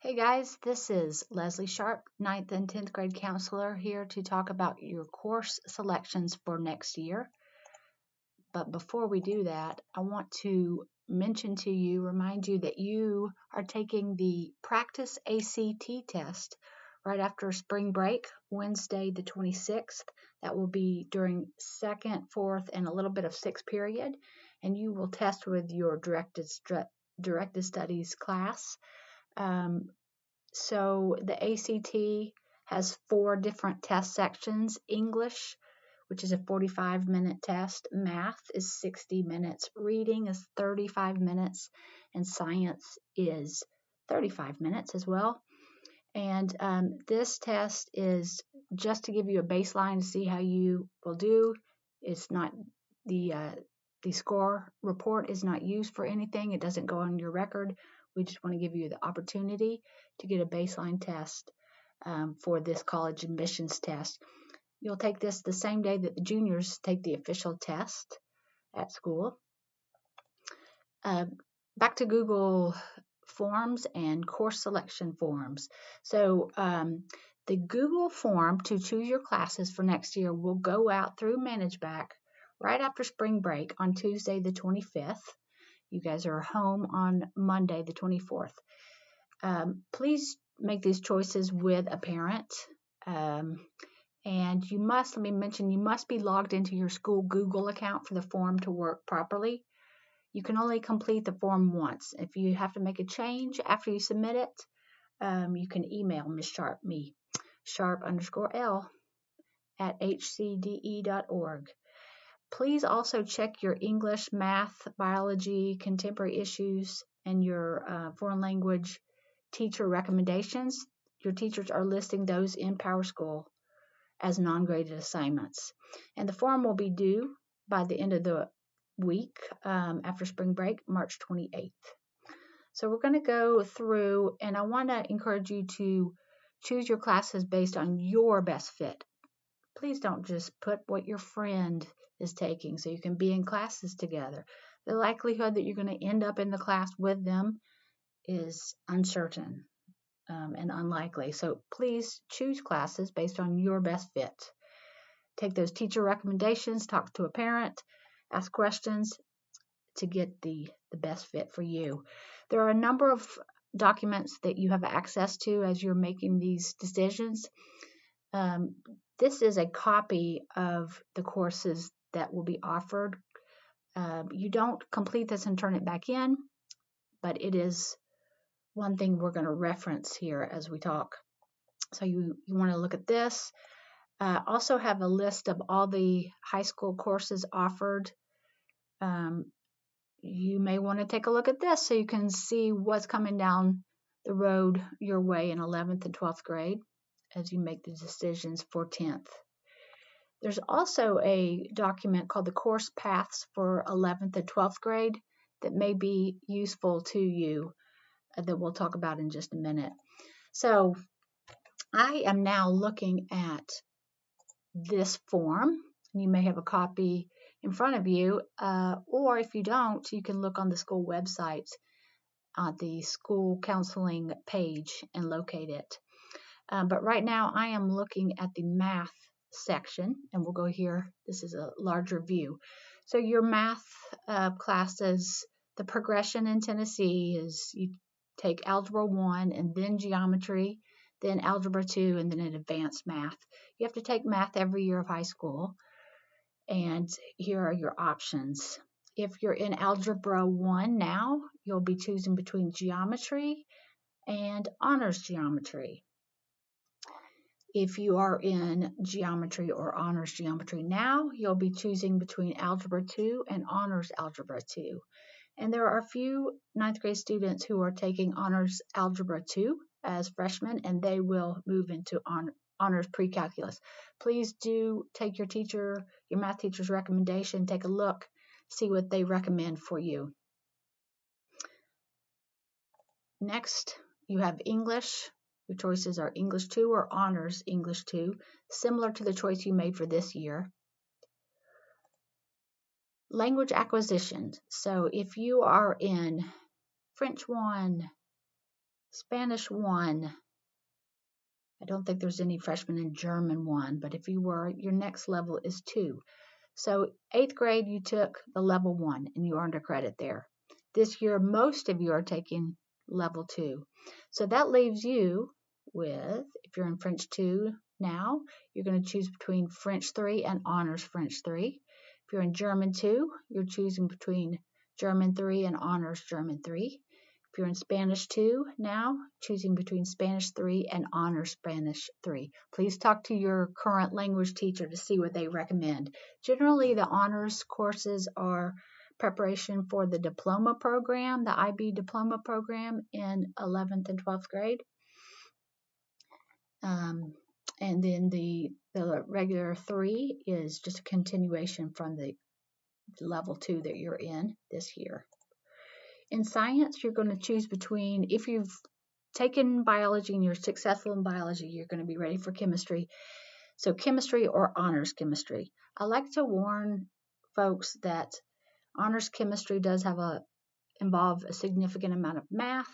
Hey guys, this is Leslie Sharp, 9th and 10th grade counselor, here to talk about your course selections for next year. But before we do that, I want to remind you that you are taking the practice ACT test right after spring break, Wednesday the 26th. That will be during second, fourth, and a little bit of sixth period, and you will test with your directed studies class. So the ACT has 4 different test sections. English, which is a 45-minute test. Math is 60 minutes. Reading is 35 minutes. And science is 35 minutes as well. And this test is just to give you a baseline to see how you will do. It's not the score report is not used for anything. It doesn't go on your record. We just want to give you the opportunity to get a baseline test for this college admissions test. You'll take this the same day that the juniors take the official test at school. Back to Google Forms and course selection forms. So the Google form to choose your classes for next year will go out through ManageBack right after spring break on Tuesday the 25th. You guys are home on Monday the 24th. Please make these choices with a parent. And you must be logged into your school Google account for the form to work properly. You can only complete the form once. If you have to make a change after you submit it, you can email Ms. Sharp, me, sharp_l at hcde.org. Please also check your English, math, biology, contemporary issues, and your foreign language teacher recommendations. Your teachers are listing those in PowerSchool as non-graded assignments. And the form will be due by the end of the week after spring break, March 28th. So we're going to go through, and I want to encourage you to choose your classes based on your best fit. Please don't just put what your friend is taking so you can be in classes together. The likelihood that you're going to end up in the class with them is uncertain and unlikely. So please choose classes based on your best fit. Take those teacher recommendations, talk to a parent, ask questions to get the best fit for you. There are a number of documents that you have access to as you're making these decisions. This is a copy of the courses that will be offered. You don't complete this and turn it back in, but it is one thing we're going to reference here as we talk. So you want to look at this. Also have a list of all the high school courses offered. You may want to take a look at this so you can see what's coming down the road your way in 11th and 12th grade as you make the decisions for 10th. There's also a document called the Course Paths for 11th and 12th grade that may be useful to you that we'll talk about in just a minute. So I am now looking at this form. You may have a copy in front of you, or if you don't, you can look on the school website on the school counseling page and locate it. But right now I am looking at the math section, and we'll go here. This is a larger view. So your math classes, the progression in Tennessee is you take Algebra 1 and then Geometry, then Algebra 2, and then an advanced math. You have to take math every year of high school, and here are your options. If you're in Algebra 1 now, you'll be choosing between Geometry and Honors Geometry. If you are in Geometry or Honors Geometry now, you'll be choosing between Algebra 2 and Honors Algebra 2. And there are a few 9th grade students who are taking Honors Algebra 2 as freshmen, and they will move into Honors Pre-Calculus. Please do take your math teacher's recommendation, take a look, see what they recommend for you. Next, you have English. Your choices are English 2 or Honors English 2, similar to the choice you made for this year. Language acquisition. So if you are in French 1, Spanish 1. I don't think there's any freshmen in German 1, but if you were, your next level is 2. So 8th grade, you took the level 1 and you earned a credit there. This year, most of you are taking level 2. So that leaves you with, if you're in French 2 now, you're going to choose between French 3 and Honors French 3. If you're in German 2, you're choosing between German 3 and Honors German 3. If you're in Spanish 2 now, choosing between Spanish 3 and Honors Spanish 3. Please talk to your current language teacher to see what they recommend. Generally, the honors courses are preparation for the diploma program, the IB diploma program in 11th and 12th grade. And then the regular 3 is just a continuation from the level 2 that you're in this year. In science, you're going to choose between, if you've taken biology and you're successful in biology, you're going to be ready for chemistry. So chemistry or honors chemistry. I like to warn folks that honors chemistry does involve a significant amount of math.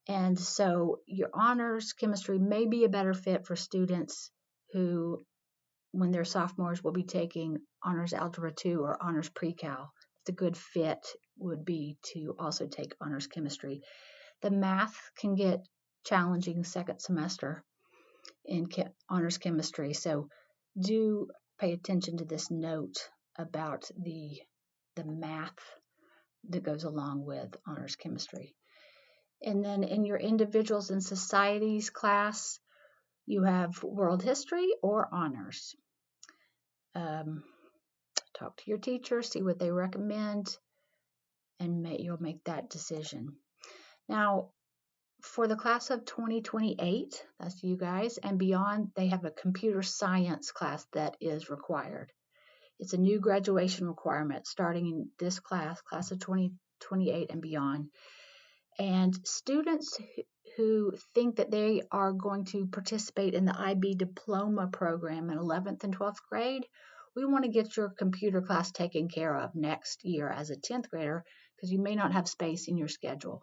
And so your honors chemistry may be a better fit for students who, when they're sophomores, will be taking honors algebra 2 or honors pre-cal. The good fit would be to also take honors chemistry. The math can get challenging second semester in honors chemistry, so do pay attention to this note about the math that goes along with honors chemistry. And then in your individuals and societies class, you have world history or honors. Talk to your teacher, see what they recommend, and you'll make that decision. Now, for the class of 2028, that's you guys, and beyond, they have a computer science class that is required. It's a new graduation requirement starting in this class of 2028 and beyond. And students who think that they are going to participate in the IB diploma program in 11th and 12th grade, we want to get your computer class taken care of next year as a 10th grader, because you may not have space in your schedule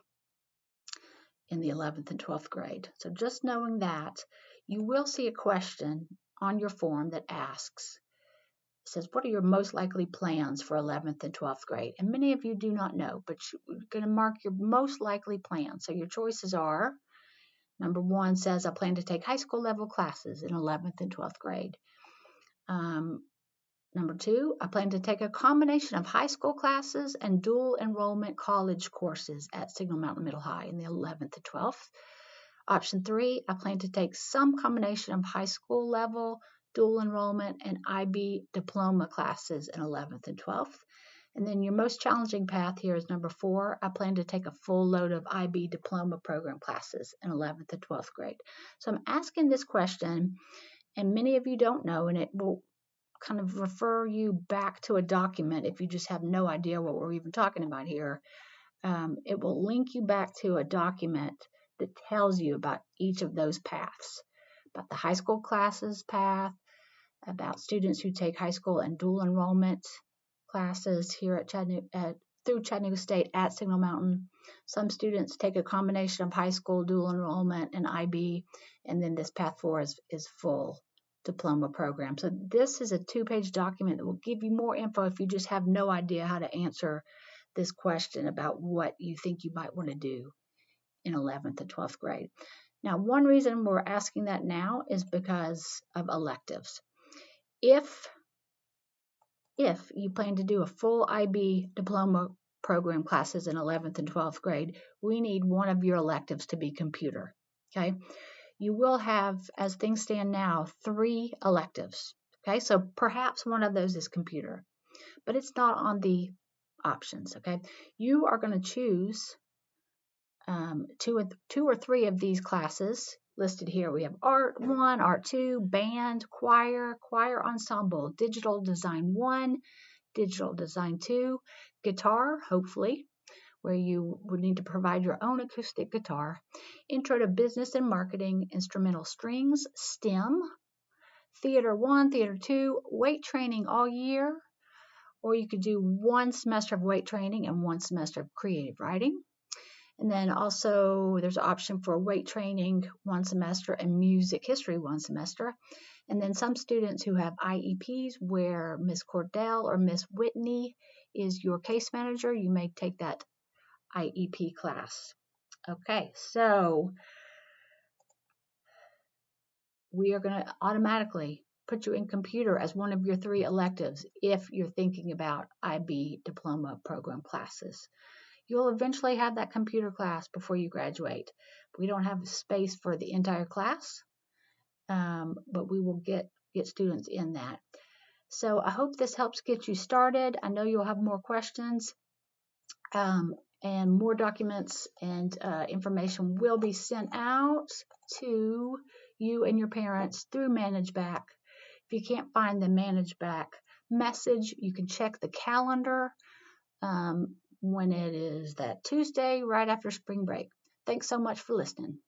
in the 11th and 12th grade. So just knowing that, you will see a question on your form that asks, it says, what are your most likely plans for 11th and 12th grade? And many of you do not know, but you're going to mark your most likely plans. So your choices are, number 1 says, I plan to take high school level classes in 11th and 12th grade. Number 2, I plan to take a combination of high school classes and dual enrollment college courses at Signal Mountain Middle High in the 11th and 12th. Option 3, I plan to take some combination of high school level, dual enrollment, and IB diploma classes in 11th and 12th. And then your most challenging path here is number 4, I plan to take a full load of IB diploma program classes in 11th and 12th grade. So I'm asking this question, and many of you don't know, and it will kind of refer you back to a document if you just have no idea what we're even talking about here. It will link you back to a document that tells you about each of those paths, about the high school classes path, about students who take high school and dual enrollment classes here at through Chattanooga State at Signal Mountain. Some students take a combination of high school, dual enrollment, and IB, and then this path 4 is full diploma program. So this is a 2-page document that will give you more info if you just have no idea how to answer this question about what you think you might want to do in 11th and 12th grade. Now, one reason we're asking that now is because of electives. If you plan to do a full IB diploma program classes in 11th and 12th grade, we need one of your electives to be computer, okay? You will have, as things stand now, 3 electives, okay? So perhaps one of those is computer, but it's not on the options, okay? You are going to choose 2 or 3 of these classes listed here. We have Art 1, Art 2, Band, Choir, Choir Ensemble, Digital Design 1, Digital Design 2, Guitar, hopefully, where you would need to provide your own acoustic guitar, Intro to Business and Marketing, Instrumental Strings, STEM, Theater 1, Theater 2, weight training all year, or you could do 1 semester of weight training and 1 semester of creative writing. And then also there's an option for weight training 1 semester and music history 1 semester. And then some students who have IEPs where Miss Cordell or Miss Whitney is your case manager, you may take that IEP class. Okay, so we are going to automatically put you in computer as one of your 3 electives if you're thinking about IB diploma program classes. You'll eventually have that computer class before you graduate. We don't have space for the entire class, but we will get students in that. So I hope this helps get you started. I know you'll have more questions, and more documents and information will be sent out to you and your parents through ManageBack. If you can't find the ManageBack message, you can check the calendar when it is that Tuesday right after spring break. Thanks so much for listening.